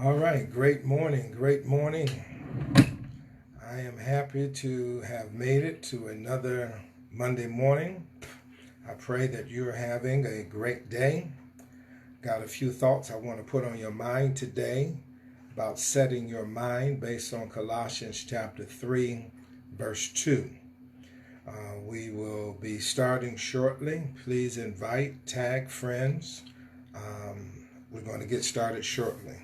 All right, great morning, great morning. I am happy to have made it to another Monday morning. I pray that you're having a great day. Got a few thoughts I want to put on your mind today about setting your mind based on Colossians chapter 3, verse 2. We will be starting shortly. Please invite, tag friends. We're going to get started shortly.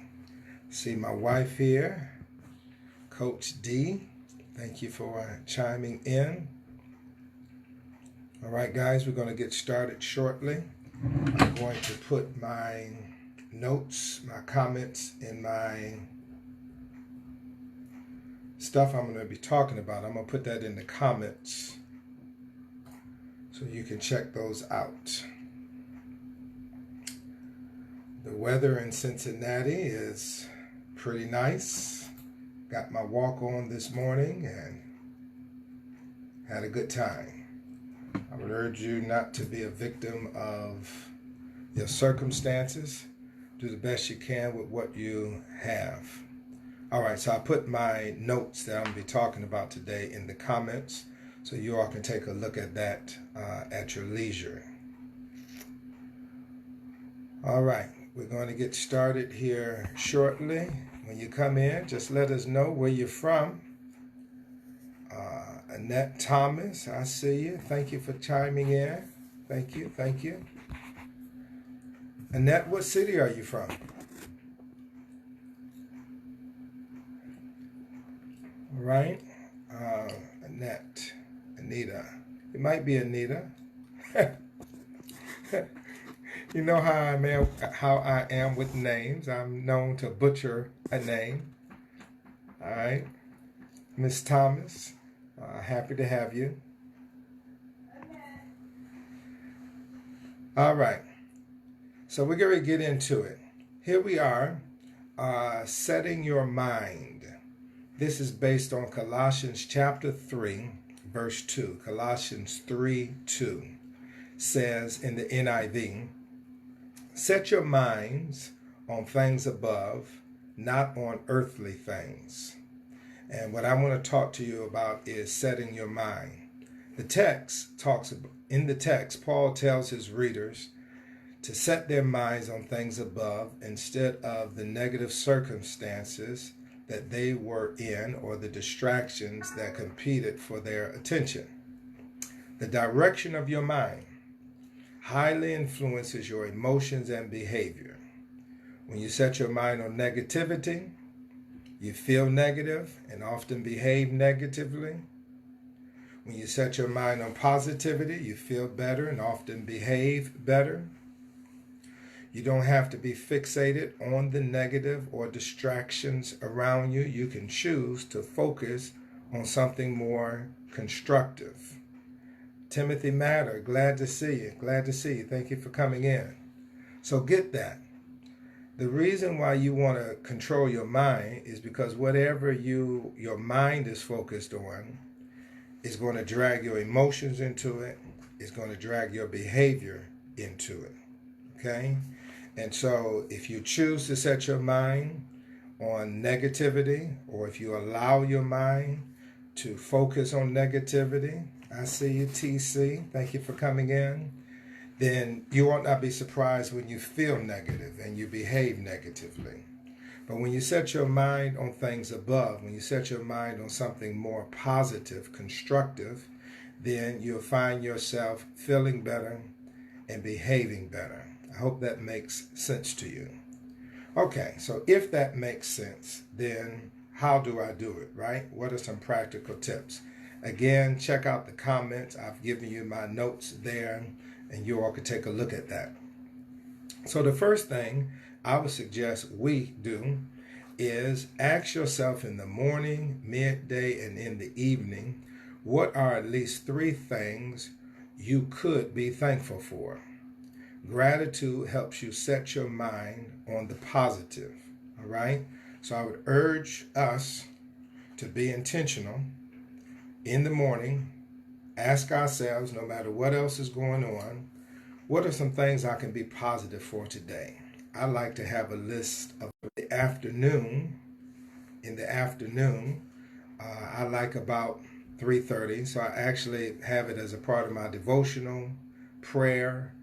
See my wife here, Coach D. Thank you for chiming in. All right, guys, we're going to get started shortly. I'm going to put my notes, my comments, and my stuff I'm going to be talking about. I'm going to put that in the comments so you can check those out. The weather in Cincinnati is pretty nice. Got my walk on this morning and had a good time. I would urge you not to be a victim of your circumstances. Do the best you can with what you have. All right, so I put my notes that I'm going to be talking about today in the comments so you all can take a look at that at your leisure. All right, we're going to get started here shortly. When you come in, just let us know where you're from. Annette Thomas, I see you. Thank you for chiming in. Thank you, thank you. Annette, what city are you from? All right. Annette, Anita. It might be Anita. You know how I am with names. I'm known to butcher a name. All right. Miss Thomas, happy to have you. All right. So we're going to get into it. Here we are, setting your mind. This is based on Colossians chapter 3, verse 2. Colossians 3:2 says in the NIV, set your minds on things above, not on earthly things. And what I want to talk to you about is setting your mind. In the text, Paul tells his readers to set their minds on things above instead of the negative circumstances that they were in or the distractions that competed for their attention. The direction of your mind highly influences your emotions and behavior. When you set your mind on negativity, you feel negative and often behave negatively. When you set your mind on positivity, you feel better and often behave better. You don't have to be fixated on the negative or distractions around you. You can choose to focus on something more constructive. Timothy Matter, glad to see you. Glad to see you. Thank you for coming in. So get that. The reason why you want to control your mind is because whatever your mind is focused on is going to drag your emotions into it. It's going to drag your behavior into it. Okay? And so if you choose to set your mind on negativity, or if you allow your mind to focus on negativity, I see you, TC. Thank you for coming in. Then you ought not be surprised when you feel negative and you behave negatively. But when you set your mind on things above, when you set your mind on something more positive, constructive, then you'll find yourself feeling better and behaving better. I hope that makes sense to you. Okay, so if that makes sense, then how do I do it, right? What are some practical tips? Again, check out the comments. I've given you my notes there, and you all can take a look at that. So the first thing I would suggest we do is ask yourself in the morning, midday, and in the evening, what are at least 3 things you could be thankful for? Gratitude helps you set your mind on the positive, all right? So I would urge us to be intentional in the morning. Ask ourselves, no matter what else is going on, what are some things I can be positive for today? I like to have a list of the afternoon. In the afternoon, I like about 3:30. So I actually have it as a part of my devotional prayer.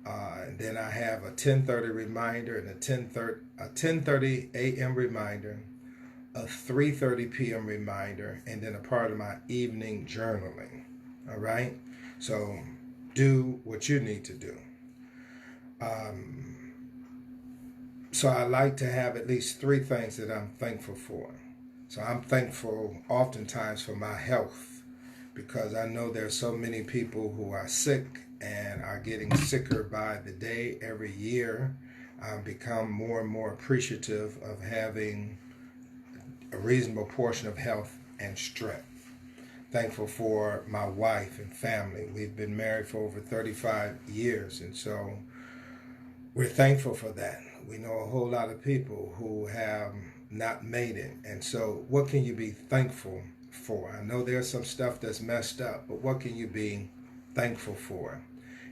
And then I have a 10:30 reminder and a 10:30 a.m. reminder, a 3:30 p.m. reminder, and then a part of my evening journaling. All right. So do what you need to do. So I like to have at least three things that I'm thankful for. So I'm thankful oftentimes for my health because I know there are so many people who are sick and are getting sicker by the day every year. I've become more and more appreciative of having a reasonable portion of health and strength. Thankful for my wife and family. We've been married for over 35 years, and so we're thankful for that. We know a whole lot of people who have not made it. And so what can you be thankful for? I know there's some stuff that's messed up, but what can you be thankful for?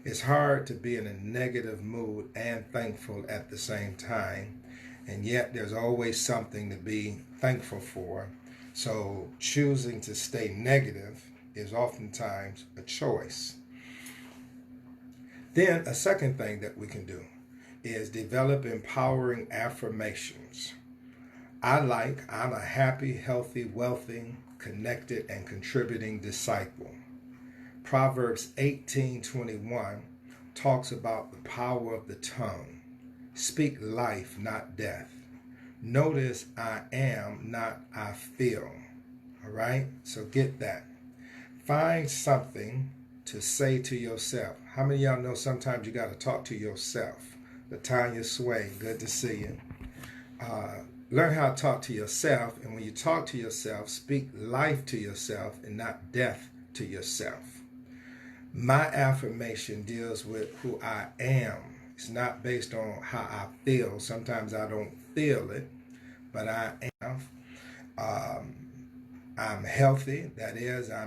It's hard to be in a negative mood and thankful at the same time. And yet there's always something to be thankful for. So choosing to stay negative is oftentimes a choice. Then a second thing that we can do is develop empowering affirmations. I'm a happy, healthy, wealthy, connected, and contributing disciple. Proverbs 18:21 talks about the power of the tongue. Speak life, not death. Notice I am, not I feel. All right? So get that. Find something to say to yourself. How many of y'all know sometimes you got to talk to yourself? Latanya Sway, good to see you. Learn how to talk to yourself, and when you talk to yourself, speak life to yourself and not death to yourself. My affirmation deals with who I am. It's not based on how I feel. Sometimes I don't feel it, but I am. I'm healthy. That is, I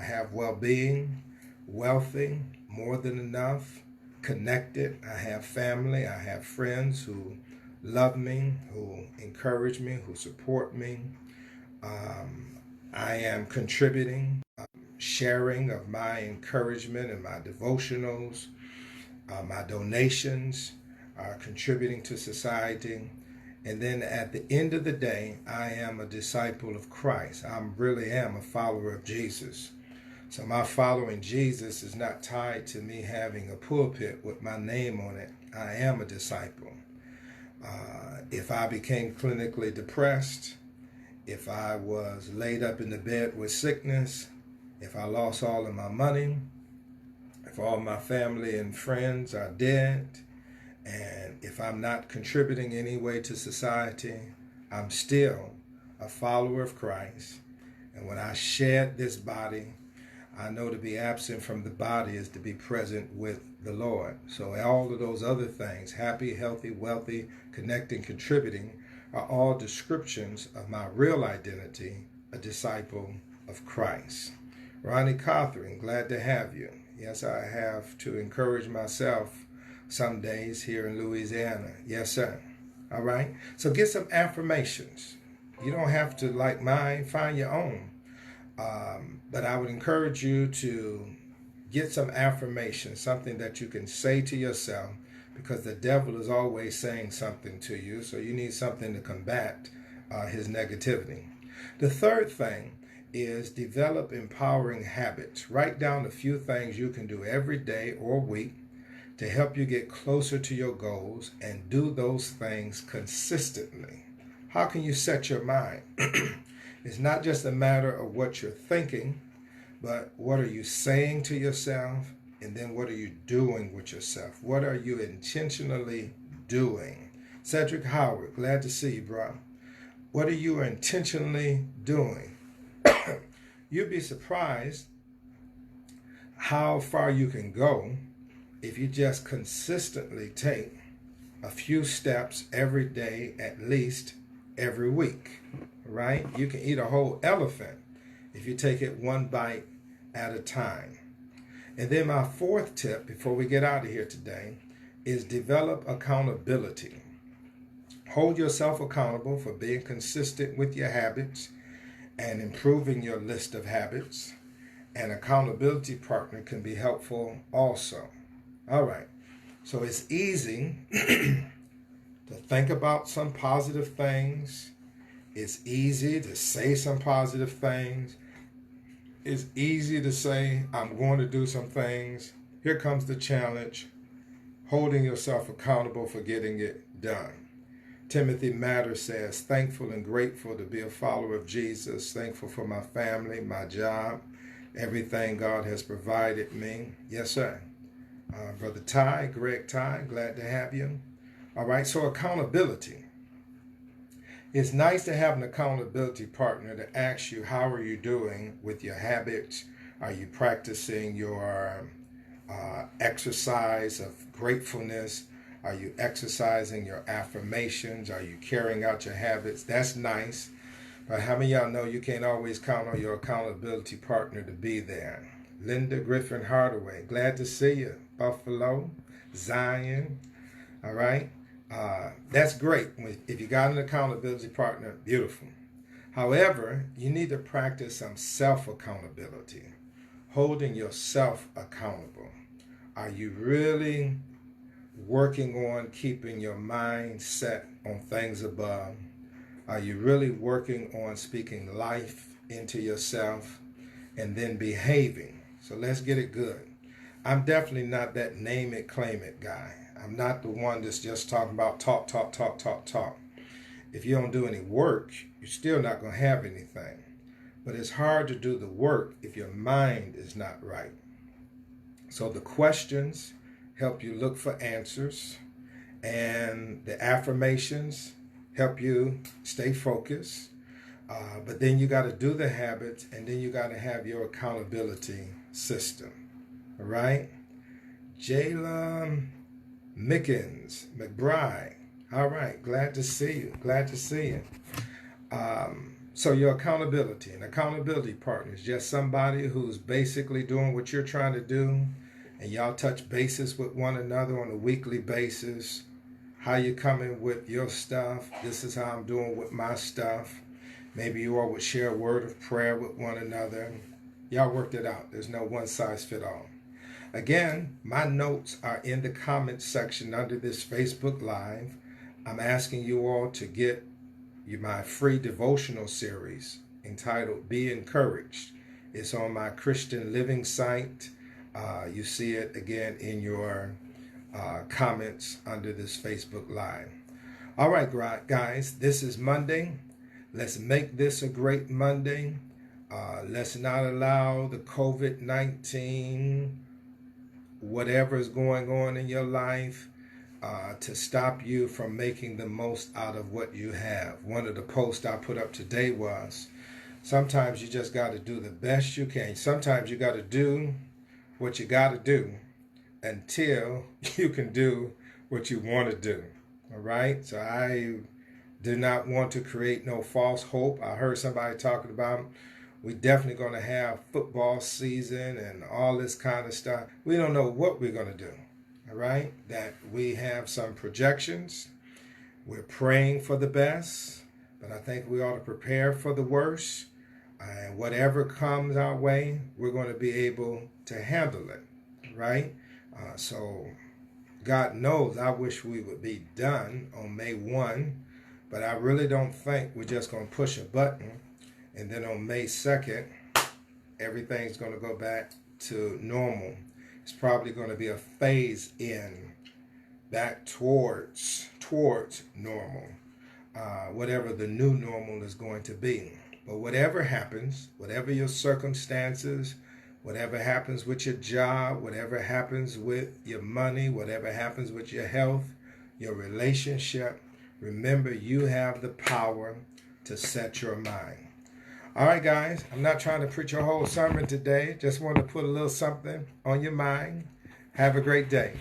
have well-being, wealthy, more than enough, connected. I have family. I have friends who love me, who encourage me, who support me. I am contributing, sharing of my encouragement and my devotionals, my donations, contributing to society. And then at the end of the day, I am a disciple of Christ. I really am a follower of Jesus. So my following Jesus is not tied to me having a pulpit with my name on it. I am a disciple. If I became clinically depressed, if I was laid up in the bed with sickness, if I lost all of my money, if all my family and friends are dead, and if I'm not contributing any way to society, I'm still a follower of Christ. And when I shed this body, I know to be absent from the body is to be present with the Lord. So all of those other things, happy, healthy, wealthy, connecting, contributing, are all descriptions of my real identity, a disciple of Christ. Ronnie Cawthorne, glad to have you. Yes, I have to encourage myself some days here in Louisiana. Yes, sir. All right. So get some affirmations. You don't have to like mine. Find your own. But I would encourage you to get some affirmation, something that you can say to yourself, because the devil is always saying something to you. So you need something to combat his negativity. The third thing is develop empowering habits. Write down a few things you can do every day or week to help you get closer to your goals, and do those things consistently. How can you set your mind? It's not just a matter of what you're thinking, but what are you saying to yourself, and then what are you doing with yourself? What are you intentionally doing? Cedric Howard, glad to see you, bro. What are you intentionally doing? You'd be surprised how far you can go if you just consistently take a few steps every day, at least every week, right? You can eat a whole elephant if you take it one bite at a time. And then my fourth tip before we get out of here today is develop accountability. Hold yourself accountable for being consistent with your habits and improving your list of habits. An accountability partner can be helpful also. All right. So it's easy to think about some positive things. It's easy to say some positive things. It's easy to say, I'm going to do some things. Here comes the challenge, holding yourself accountable for getting it done. Timothy Matter says, thankful and grateful to be a follower of Jesus, thankful for my family, my job, everything God has provided me. Yes, sir. Brother Ty, Greg Ty, glad to have you. All right, so accountability. It's nice to have an accountability partner to ask you, how are you doing with your habits? Are you practicing your exercise of gratefulness? Are you exercising your affirmations? Are you carrying out your habits? That's nice. But how many of y'all know you can't always count on your accountability partner to be there? Linda Griffin Hardaway, glad to see you. Buffalo, Zion, all right? That's great. If you got an accountability partner, beautiful. However, you need to practice some self-accountability, holding yourself accountable. Are you really working on keeping your mind set on things above? Are you really working on speaking life into yourself and then behaving? So let's get it good. I'm definitely not that name it, claim it guy. I'm not the one that's just talking about talk. If you don't do any work, you're still not going to have anything. But it's hard to do the work if your mind is not right. So the questions help you look for answers, and the affirmations help you stay focused. But then you got to do the habits, and then you got to have your accountability system. All right? Jayla Mickens, McBride. All right, glad to see you. Glad to see you. So your accountability, an accountability partner is just somebody who's basically doing what you're trying to do, and y'all touch bases with one another on a weekly basis. How you coming with your stuff? This is how I'm doing with my stuff. Maybe you all would share a word of prayer with one another. Y'all worked it out. There's no one size fit all. Again, my notes are in the comments section under this Facebook Live. I'm asking you all to get my free devotional series entitled Be Encouraged. It's on my Christian Living site. You see it again in your comments under this Facebook Live. All right, guys, this is Monday. Let's make this a great Monday. Let's not allow the COVID-19, whatever is going on in your life, to stop you from making the most out of what you have. One of the posts I put up today was, sometimes you just got to do the best you can. Sometimes you got to do what you got to do until you can do what you want to do. All right? So I do not want to create no false hope. I heard somebody talking about we're definitely going to have football season and all this kind of stuff. We don't know what we're going to do. All right? That we have some projections. We're praying for the best, but I think we ought to prepare for the worst. And whatever comes our way, we're going to be able to handle it. Right? So God knows I wish we would be done on May 1, but I really don't think we're just going to push a button and then on May 2nd, everything's going to go back to normal. It's probably going to be a phase in back towards normal, whatever the new normal is going to be. But whatever happens, whatever your circumstances, whatever happens with your job, whatever happens with your money, whatever happens with your health, your relationship, remember you have the power to set your mind. All right, guys, I'm not trying to preach a whole sermon today. Just want to put a little something on your mind. Have a great day.